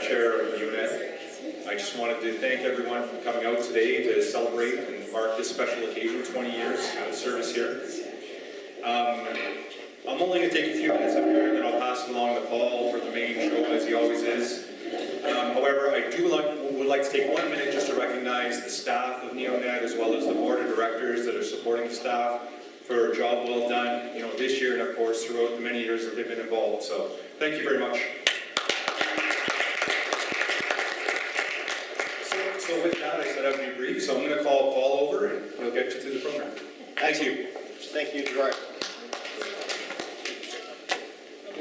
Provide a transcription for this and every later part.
Chair of NEOnet. I just wanted to thank everyone for coming out today to celebrate and mark this special occasion, 20 years of service here. I'm only going to take a few minutes up here, and then I'll pass it along to Paul for the main show, as he always is. However, I would like to take 1 minute just to recognize the staff of NEOnet, as well as the board of directors that are supporting the staff for a job well done, this year, and of course throughout the many years that they've been involved. So thank you very much. So with that, I said I'd be brief, so I'm going to call Paul over and he'll get you through the program. Thank you. Thank you, Gerard.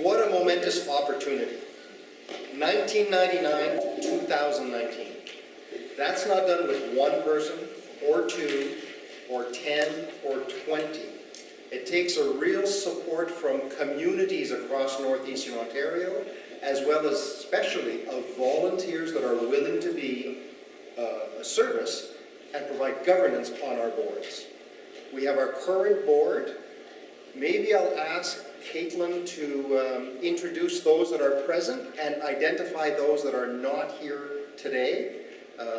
What a momentous opportunity. 1999 to 2019. That's not done with one person, or two, or 10, or 20. It takes a real support from communities across northeastern Ontario, as well as especially of volunteers that are willing to be a service and provide governance on our boards. We have our current board. Maybe I'll ask Caitlin to introduce those that are present and identify those that are not here today.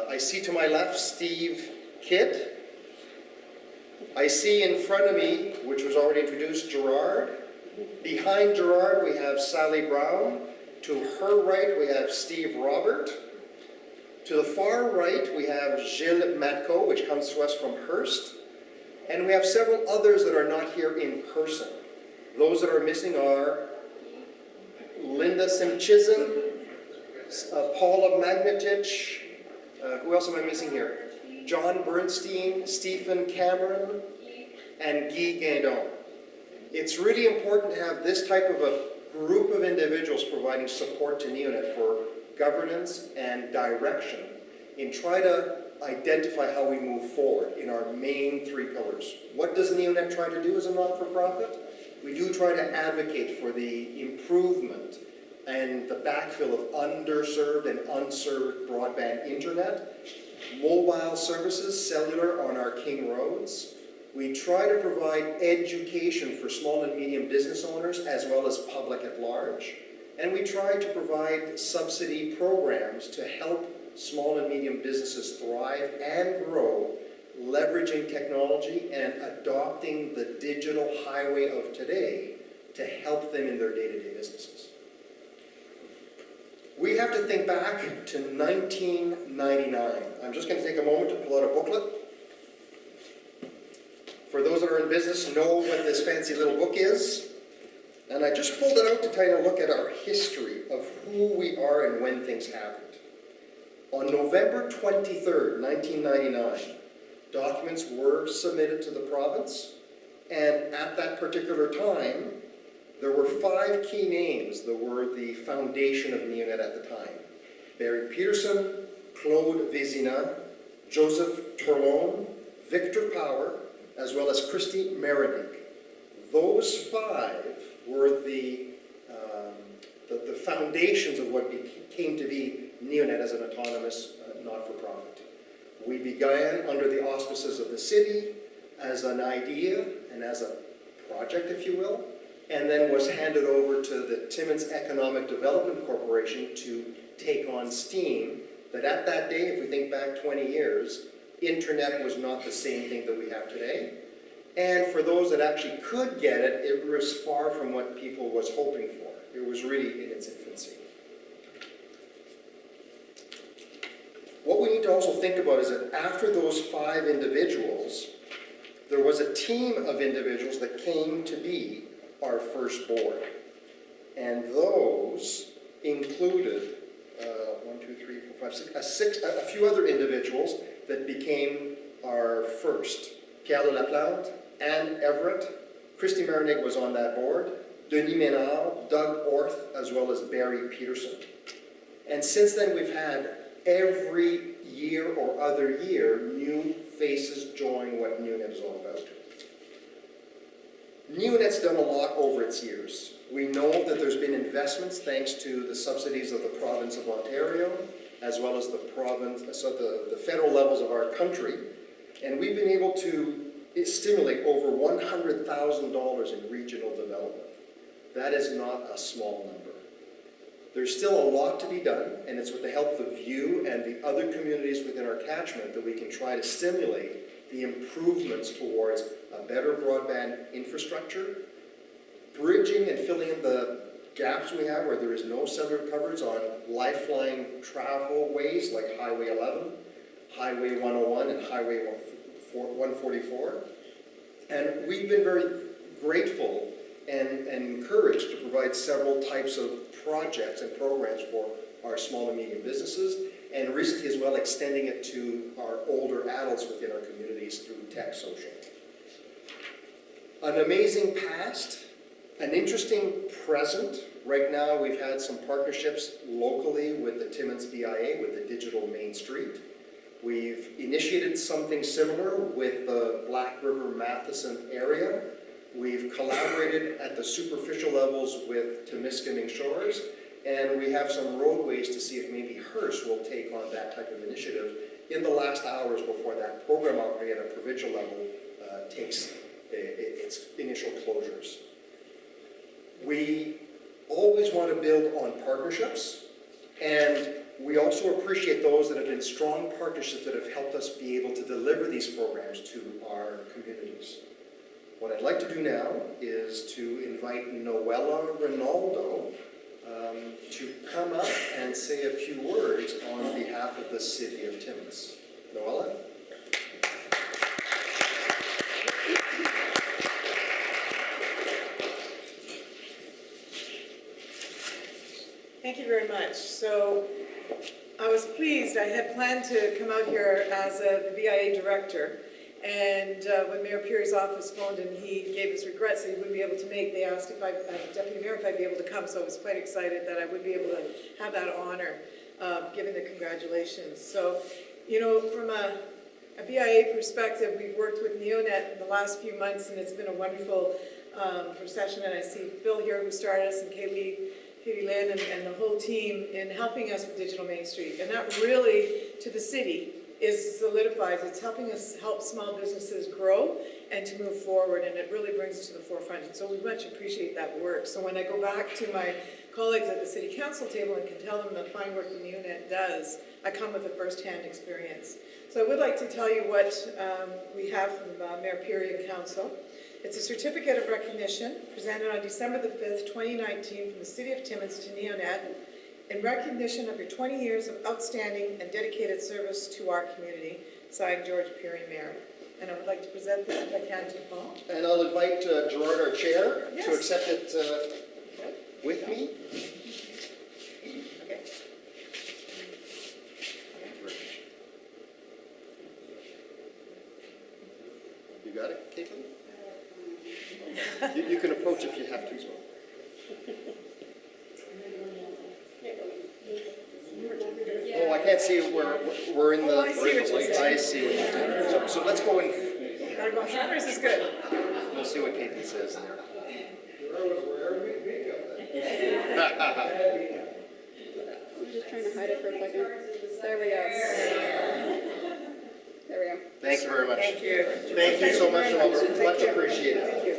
I see to my left Steve Kidd. I see in front of me, which was already introduced, Gerard. Behind Gerard we have Sally Brown. To her right we have Steve Robert. To the far right we have Gilles Matko, which comes to us from Hearst. And we have several others that are not here in person. Those that are missing are Linda Simchizin, Paula Magnetich, who else am I missing here? John Bernstein, Stephen Cameron, and Guy Guindon. It's really important to have this type of a group of individuals providing support to NEOnet for governance and direction in trying to identify how we move forward in our main three pillars. What does NEOnet try to do as a not-for-profit? We do try to advocate for the improvement and the backfill of underserved and unserved broadband internet, mobile services, cellular on our King roads. We try to provide education for small and medium business owners as well as public at large. And we try to provide subsidy programs to help small and medium businesses thrive and grow, leveraging technology and adopting the digital highway of today to help them in their day-to-day businesses. We have to think back to 1999. I'm just going to take a moment to pull out a booklet. For those that are in business, know what this fancy little book is. And I just pulled it out to kind of look at our history of who we are and when things happened. On November 23rd, 1999, documents were submitted to the province, and at that particular time, there were 5 key names that were the foundation of NEOnet at the time. Barry Peterson, Claude Vézina, Joseph Turlone, Victor Power, as well as Christy Meredith. Those 5 were the foundations of what came to be NEOnet as an autonomous not-for-profit. We began under the auspices of the city as an idea and as a project, if you will, and then was handed over to the Timmins Economic Development Corporation to take on steam. But at that day, if we think back 20 years, internet was not the same thing that we have today. And for those that actually could get it, it was far from what people was hoping for. It was really in its infancy. What we need to also think about is that after those 5 individuals, there was a team of individuals that came to be our first board. And those included, 1, 2, 3, 4, 5, 6, a few other individuals that became our first. Pierre Laplante, Anne Everett, Christy Marinig was on that board, Denis Ménard, Doug Orth, as well as Barry Peterson. And since then we've had every year or other year new faces join what NEOnet is all about. NEOnet's done a lot over its years. We know that there's been investments thanks to the subsidies of the province of Ontario, as well as the federal levels of our country. And we've been able to stimulate over $100,000 in regional development. That is not a small number. There's still a lot to be done, and it's with the help of you and the other communities within our catchment that we can try to stimulate the improvements towards a better broadband infrastructure, bridging and filling in the gaps we have where there is no cellular coverage on lifeline travel ways like Highway 11, Highway 101, and Highway 144. And we've been very grateful and encouraged to provide several types of projects and programs for our small and medium businesses, and recently as well extending it to our older adults within our communities through Tech Social. An amazing past, an interesting present. Right now we've had some partnerships locally with the Timmins BIA, with the Digital Main Street. We've initiated something similar with the Black River Matheson area. We've collaborated at the superficial levels with Temiskaming Shores, and we have some roadways to see if maybe Hearst will take on that type of initiative in the last hours before that program outlay at a provincial level takes its initial closures. We always want to build on partnerships, and we also appreciate those that have been strong partnerships that have helped us be able to deliver these programs to our communities. What I'd like to do now is to invite Noella Rinaldo to come up and say a few words on behalf of the City of Timmins. Noella? Thank you very much. So I was pleased. I had planned to come out here as the BIA director, and when Mayor Peary's office phoned and he gave his regrets that he wouldn't be able to make, they asked if Deputy Mayor if I'd be able to come, so I was quite excited that I would be able to have that honor given the congratulations. So, you know, from a BIA perspective, we've worked with NEOnet in the last few months, and it's been a wonderful procession, and I see Phil here who started us, and Katie Lynn and the whole team in helping us with Digital Main Street. And that really, to the city, is solidified. It's helping us help small businesses grow and to move forward, and it really brings us to the forefront. And so we much appreciate that work. So when I go back to my colleagues at the City Council table and can tell them the fine work the NEOnet does, I come with a first-hand experience. So I would like to tell you what we have from Mayor Peary and Council. It's a certificate of recognition presented on December the 5th, 2019 from the City of Timmins to NEOnet in recognition of your 20 years of outstanding and dedicated service to our community, signed George Peary, Mayor. And I would like to present this if I can to Paul. And I'll invite Gerard, our chair, Yes. to accept it with me. Okay. You got it, Caitlin? You can approach if you have to as well. Oh, I can't see it. We're in the. Oh, I see what you're saying. I see what you're doing. So let's go and Gotta go Sanders is good. we'll see what Caitlin says there. I'm just trying to hide it for a second. There we go. There we go. Thank you very much. Thank you. Thank you so much, very much. Robert. Much appreciated. Thank you.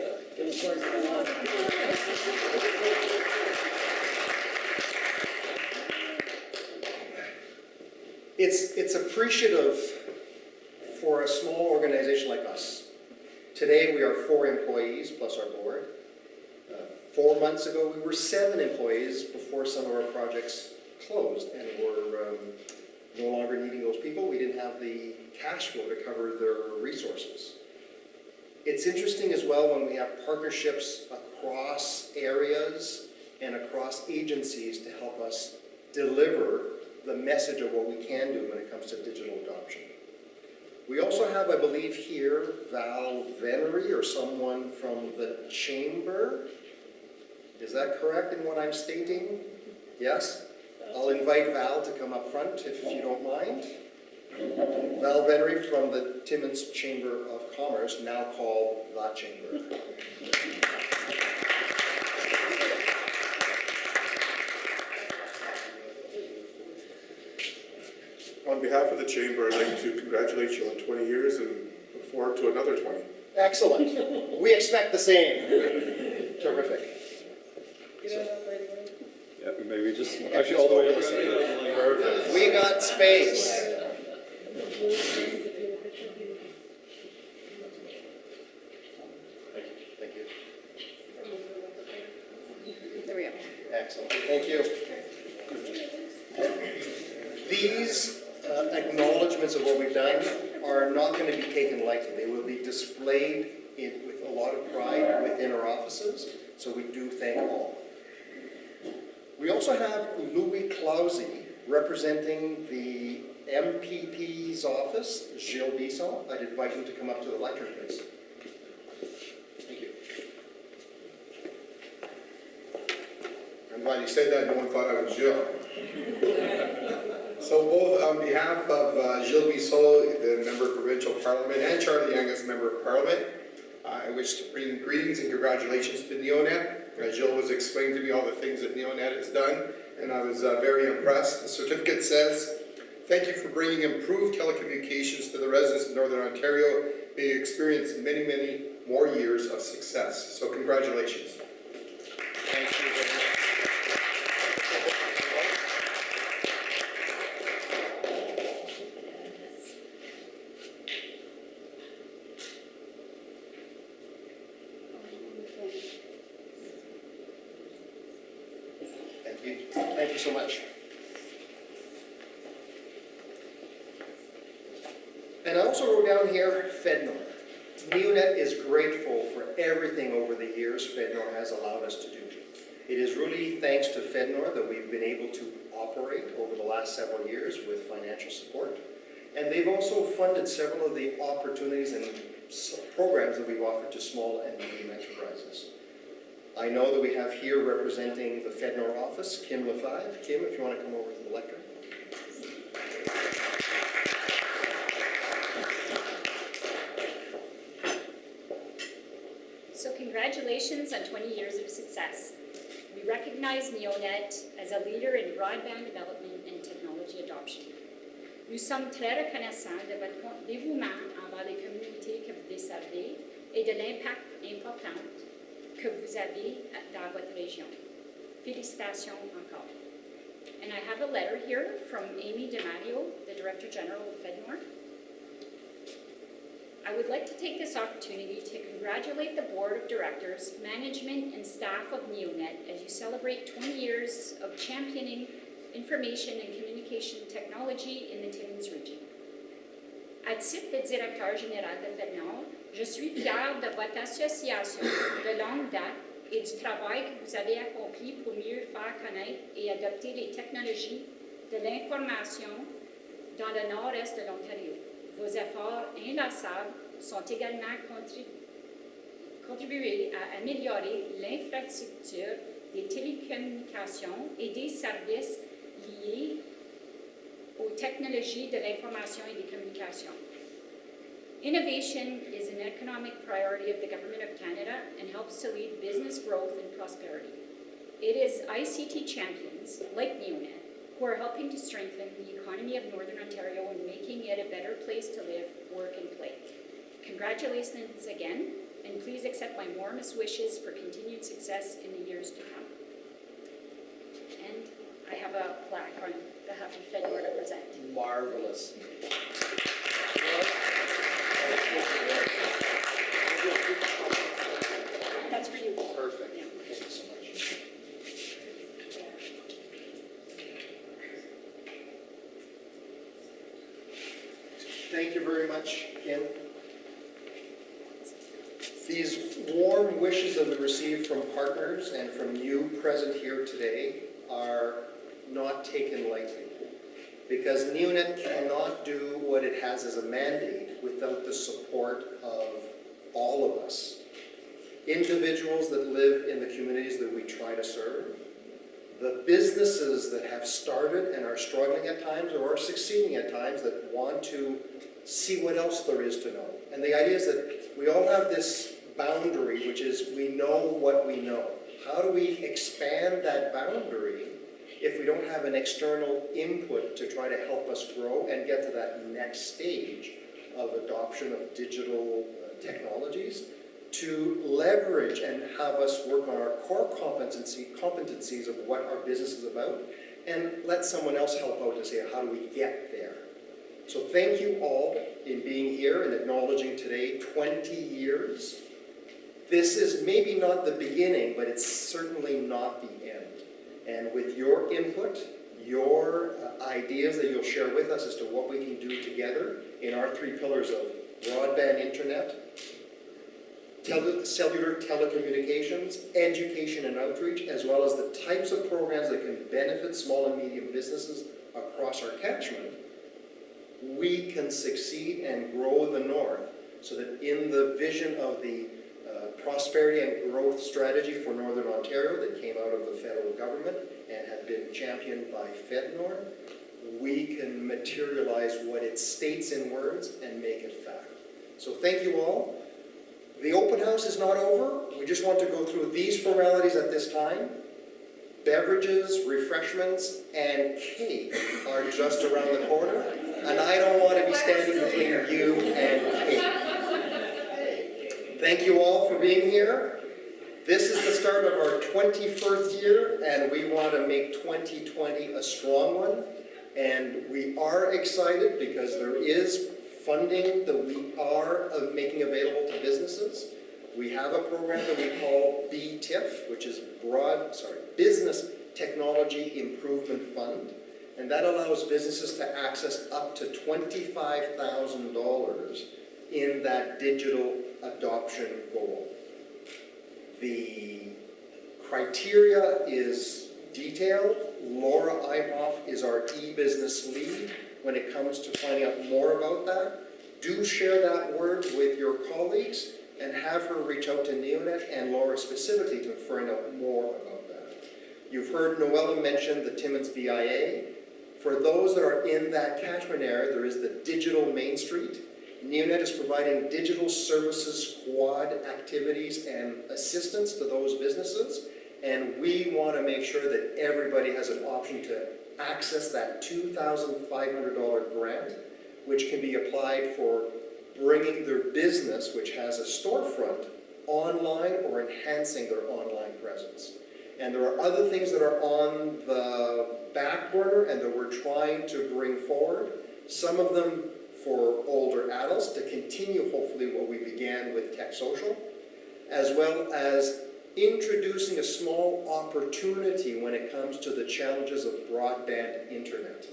It's appreciative for a small organization like us. Today we are 4 employees plus our board. 4 months ago we were 7 employees before some of our projects closed and were no longer needing those people. We didn't have the cash flow to cover their resources. It's interesting as well when we have partnerships across areas and across agencies to help us deliver the message of what we can do when it comes to digital adoption. We also have, I believe here, Val Venery or someone from the chamber. Is that correct in what I'm stating? Yes? I'll invite Val to come up front if you don't mind. Val Venery from the Timmins Chamber of Commerce, now called The Chamber. On behalf of the Chamber, I'd like to congratulate you on 20 years and look forward to another 20. Excellent. We expect the same. Terrific. You know that lady? Yeah, maybe just actually all the way over. Perfect. We got space. Thank you. There we go. Excellent, thank you. These acknowledgements of what we've done are not going to be taken lightly. They will be displayed with a lot of pride within our offices, so we do thank all. We also have Louis Clausy representing the MPP's office, Gilles Bisson. I'd invite him to come up to the lectern, please. Thank you. I'm glad you said that, no one thought I was Gilles. So both on behalf of Gilles Bisson, the Member of Provincial Parliament, and Charlie Youngest, Member of Parliament, I wish to bring greetings and congratulations to NEOnet. Gilles was explaining to me all the things that NEOnet has done, and I was very impressed. The certificate says, "Thank you for bringing improved telecommunications to the residents of Northern Ontario. May you experience many, many more years of success." So congratulations. Thank you very much. Thank you. Thank you so much. And I also wrote down here, FedNor. NEOnet is grateful for everything over the years FedNor has allowed us to do. It is really thanks to FedNor that we've been able to operate over the last several years with financial support. And they've also funded several of the opportunities and programs that we've offered to small and medium enterprises. I know that we have here representing the FedNor office, Kim Lefebvre. Kim, if you want to come over to the lectern. So congratulations on 20 years of success. We recognize NEOnet as a leader in broadband development and technology adoption. Nous sommes très reconnaissants de votre dévouement envers les communautés que vous desservez et de l'impact important que vous avez dans votre région. Félicitations encore. And I have a letter here from Amy DeMario, the Director General of FedNor. I would like to take this opportunity to congratulate the Board of Directors, management, and staff of NEOnet as you celebrate 20 years of championing information and communication technology in the Timmins region. À titre de directeur général de FedNor, je suis fière de votre association de longue date et du travail que vous avez accompli pour mieux faire connaître et adopter les technologies de l'information dans le nord-est de l'Ontario. Vos efforts inlassables sont également contribués à améliorer l'infrastructure des télécommunications et des services liés aux technologies de l'information et des communications. Innovation is an economic priority of the Government of Canada and helps to lead business growth and prosperity. It is ICT champions like NEOnet who are helping to strengthen the economy of Northern Ontario and making it a better place to live, work, and play. Congratulations again, and please accept my warmest wishes for continued success in the years to come. And I have a plaque on behalf of FedNor to present. Marvelous. That's for you. Perfect. Yeah. Thank you so much. Thank you very much, Kim. These warm wishes that we received from partners and from you present here today are not taken lightly, because NEOnet cannot do what it has as a mandate without the support of all of us. Individuals that live in the communities that we try to serve, the businesses that have started and are struggling at times or are succeeding at times that want to see what else there is to know. And the idea is that we all have this boundary, which is we know what we know. How do we expand that boundary if we don't have an external input to try to help us grow and get to that next stage of adoption of digital technologies to leverage and have us work on our core competencies of what our business is about, and let someone else help out to say, how do we get there? So thank you all in being here and acknowledging today 20 years. This is maybe not the beginning, but it's certainly not the end. And with your input, your ideas that you'll share with us as to what we can do together in our three pillars of broadband internet, cellular telecommunications, education and outreach, as well as the types of programs that can benefit small and medium businesses across our catchment, we can succeed and grow the North so that in the vision of the prosperity and growth strategy for Northern Ontario that came out of the federal government and had been championed by FedNor, we can materialize what it states in words and make it fact. So thank you all. The open house is not over. We just want to go through these formalities at this time. Beverages, refreshments, and cake are just around the corner, and I don't want to be standing between you and cake. Thank you all for being here. This is the start of our 21st year, and we want to make 2020 a strong one. And we are excited because there is funding that we are making available to businesses. We have a program that we call BTIF, which is Business Technology Improvement Fund, and that allows businesses to access up to $25,000 in that digital adoption goal. The criteria is detailed. Laura Imhoff is our e-business lead when it comes to finding out more about that. Do share that word with your colleagues and have her reach out to NEOnet and Laura specifically to find out more about that. You've heard Noella mention the Timmins BIA. For those that are in that catchment area, there is the Digital Main Street. NEOnet is providing digital services squad activities and assistance to those businesses, and we want to make sure that everybody has an option to access that $2,500 grant, which can be applied for bringing their business, which has a storefront, online or enhancing their online presence. And there are other things that are on the back burner and that we're trying to bring forward. Some of them for older adults to continue hopefully what we began with Tech Social, as well as introducing a small opportunity when it comes to the challenges of broadband internet.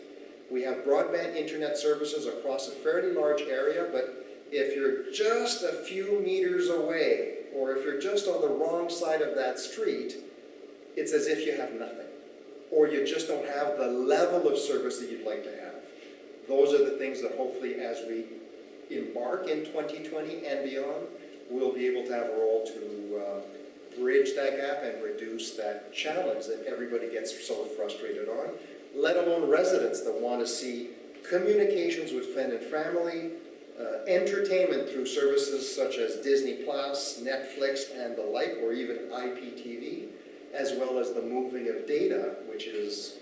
We have broadband internet services across a fairly large area, but if you're just a few meters away, or if you're just on the wrong side of that street, it's as if you have nothing, or you just don't have the level of service that you'd like to have. Those are the things that hopefully as we embark in 2020 and beyond, we'll be able to have a role to bridge that gap and reduce that challenge that everybody gets so frustrated on, let alone residents that want to see communications with friend and family, entertainment through services such as Disney Plus, Netflix, and the like, or even IPTV, as well as the moving of data, which is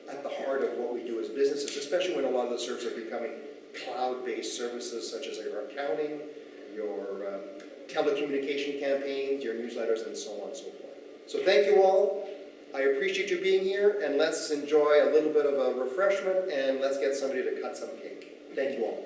at the heart of what we do as businesses, especially when a lot of the services are becoming cloud-based services such as your accounting, your telecommunication campaigns, your newsletters, and so on and so forth. So thank you all. I appreciate you being here, and let's enjoy a little bit of a refreshment, and let's get somebody to cut some cake. Thank you all.